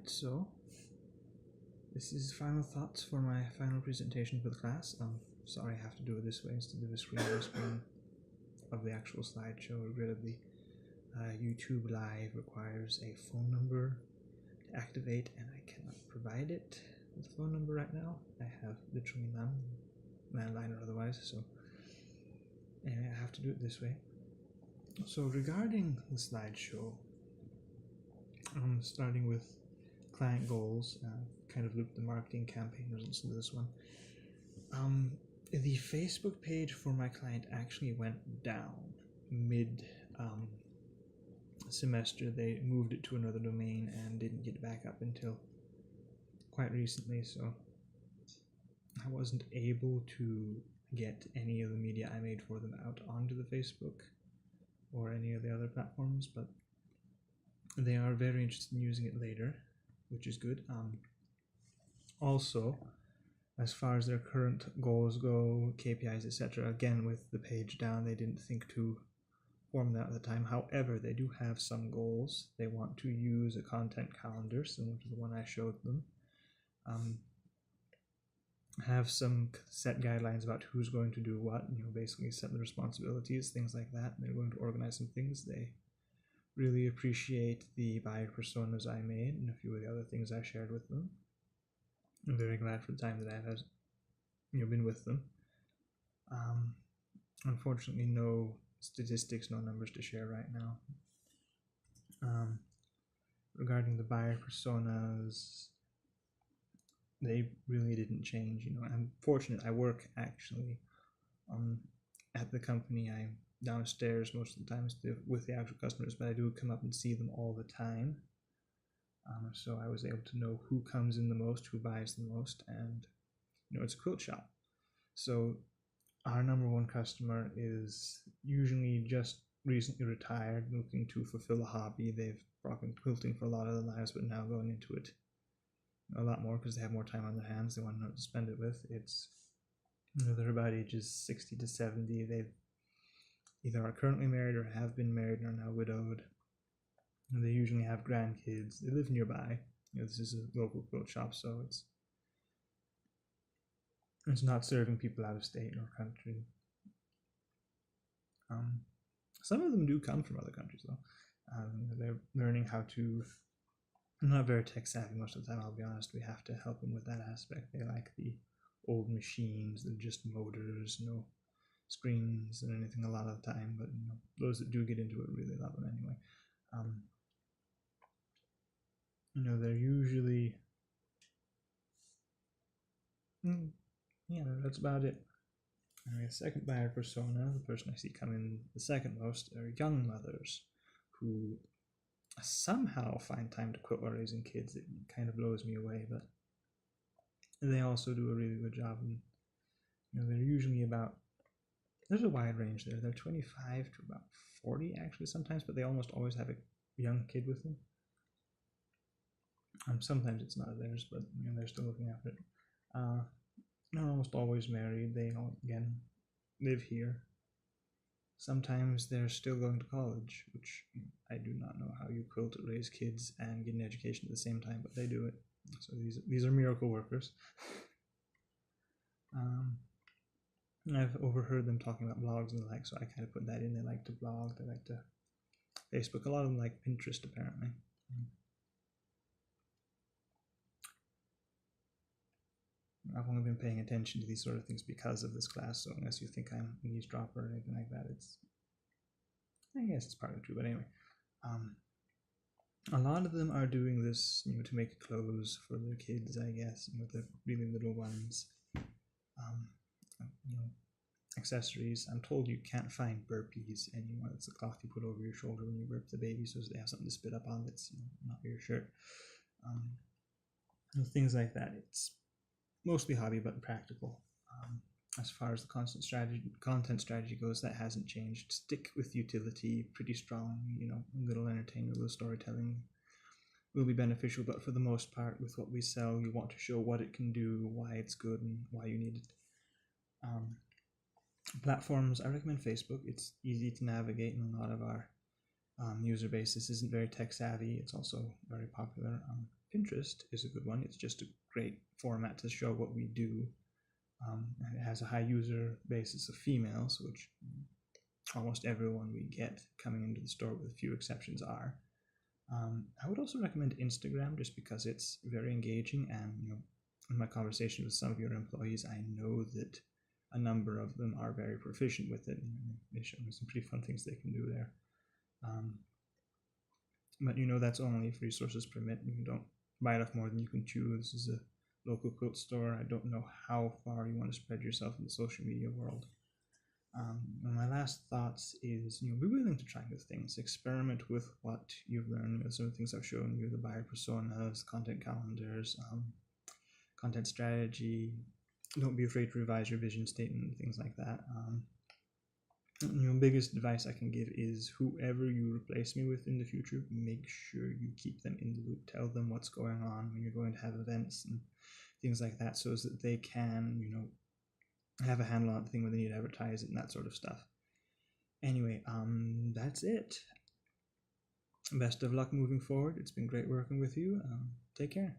Alright, so this is final thoughts for my final presentation for the class. Sorry I have to do it this way instead of a screen of the actual slideshow. Regrettably, YouTube Live requires a phone number to activate, and I cannot provide it with a phone number right now. I have literally none, landline or otherwise, so anyway, I have to do it this way. So regarding the slideshow, starting with client goals, kind of loop the marketing campaign results into this one. The Facebook page for my client actually went down mid semester. They moved it to another domain and didn't get back up until quite recently, so I wasn't able to get any of the media I made for them out onto the Facebook or any of the other platforms, but they are very interested in using it later, which is good. Also, as far as their current goals go, KPIs, etc., again, with the page down, they didn't think to form that at the time. However, they do have some goals. They want to use a content calendar, similar to the one I showed them. Have some set guidelines about who's going to do what, basically set the responsibilities, things like that. They're going to organize some things. They really appreciate the buyer personas I made and a few of the other things I shared with them. I'm very glad for the time that I have been with them. Unfortunately, no statistics, no numbers to share right now. Regarding the buyer personas, they really didn't change. I'm fortunate. I work actually at the company. I'm downstairs most of the time with the actual customers, but I do come up and see them all the time. So I was able to know who comes in the most, who buys the most, and it's a quilt shop. So our number one customer is usually just recently retired, looking to fulfill a hobby. They've been quilting for a lot of their lives, but now going into it a lot more because they have more time on their hands. They want to know what to spend it with. It's they're about ages 60 to 70. They've either are currently married or have been married and are now widowed. And they usually have grandkids. They live nearby. This is a local quilt shop, so it's not serving people out of state or country. Some of them do come from other countries, though. They're learning how to. I'm not very tech savvy most of the time, I'll be honest. We have to help them with that aspect. They like the old machines, they're just motors, no screens or anything a lot of the time, but those that do get into it really love them anyway. They're usually that's about it. Anyway, second buyer persona, the person I see come in the second most, are young mothers who somehow find time to quilt while raising kids. It kind of blows me away, but they also do a really good job. And they're usually there's a wide range there. They're 25 to about 40 actually sometimes, but they almost always have a young kid with them. Sometimes it's not theirs, but they're still looking after it. They're almost always married. They again live here. Sometimes they're still going to college, which I do not know how you quilt, raise kids, and get an education at the same time, but they do it. So these are miracle workers. I've overheard them talking about blogs and the like, so I kind of put that in. They like to blog, they like to Facebook. A lot of them like Pinterest, apparently. I've only been paying attention to these sort of things because of this class, so unless you think I'm an eavesdropper or anything like that, I guess it's partly true, but anyway. A lot of them are doing this, to make clothes for their kids, I guess, the really little ones. Accessories. I'm told you can't find burpees anymore. It's the cloth you put over your shoulder when you burp the baby, so they have something to spit up on that's not your shirt. Things like that. It's mostly hobby, but practical. As far as the content strategy goes, that hasn't changed. Stick with utility, pretty strong. A little entertainment, a little storytelling will be beneficial, but for the most part, with what we sell, you want to show what it can do, why it's good, and why you need it. Platforms, I recommend Facebook. It's easy to navigate, and a lot of our user base. This isn't very tech savvy. It's also very popular. Pinterest is a good one. It's just a great format to show what we do. And it has a high user basis of females, which almost everyone we get coming into the store, with a few exceptions, are. I would also recommend Instagram, just because it's very engaging, and in my conversation with some of your employees, I know that a number of them are very proficient with it, and they show me some pretty fun things they can do there. But that's only if resources permit. You don't bite off more than you can chew. This is a local quilt store. I don't know how far you want to spread yourself in the social media world. And my last thoughts is, be willing to try new things. Experiment with what you've learned. Some of the things I've shown you: the buyer personas, content calendars, content strategy. Don't be afraid to revise your vision statement, things like that. Biggest advice I can give is, whoever you replace me with in the future, make sure you keep them in the loop. Tell them what's going on when you're going to have events and things like that, so that they can, have a handle on the thing when they need to advertise it and that sort of stuff. Anyway, that's it. Best of luck moving forward. It's been great working with you. Take care.